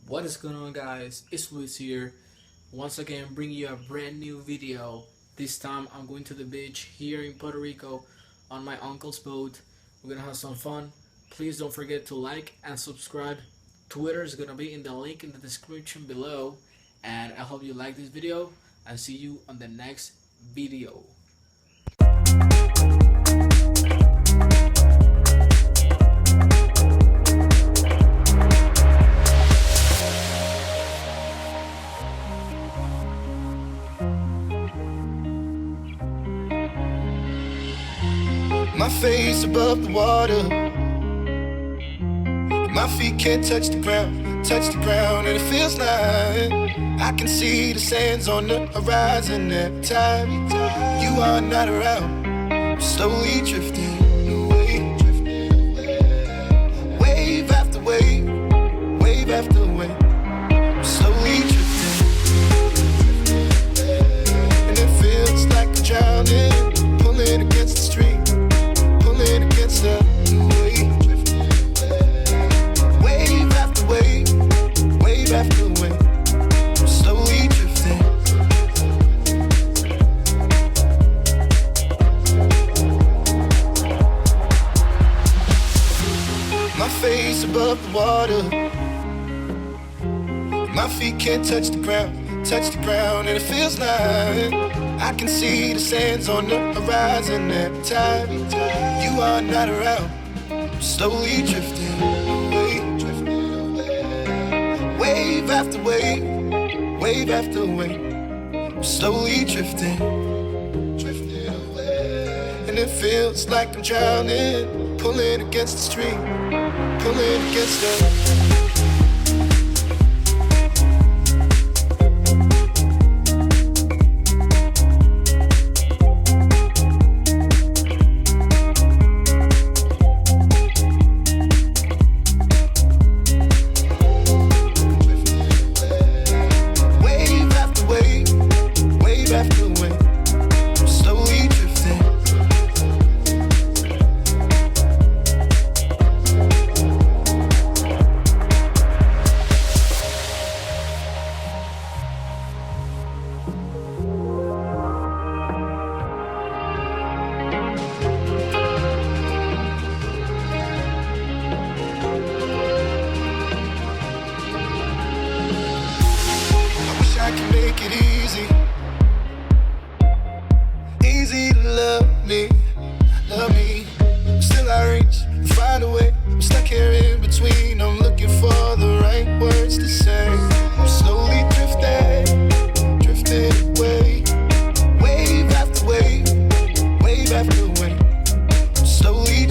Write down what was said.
What is going on, guys? It's Luis here. Once again, bringing you a brand new video. This time I'm going to the beach here in Puerto Rico on my uncle's boat. We're gonna have some fun. Please don't forget to like and subscribe. Twitter is gonna be in the link in the description below. And I hope you like this video and see you on the next video. My face above the water, my feet can't touch the ground, and it feels like I can see the sands on the horizon every time you are not around. I'm slowly drifting away, wave after wave, wave after wave. I'm slowly drifting, and it feels like I'm drowning, pulling against the stream. Against the wave, wave after wave, wave after wave, I'm slowly drifting. My face above the water, my feet can't touch the ground, and it feels like I can see the sands on the horizon every time you are not around. I'm slowly drifting away, wave after wave, wave after wave. I'm slowly drifting away, and it feels like I'm drowning, pulling against the stream, pulling against the. I can make it easy to love me. Still I reach, find a way. I'm stuck here in between. I'm looking for the right words to say. I'm slowly drifting away, wave after wave, wave after wave. I'm slowly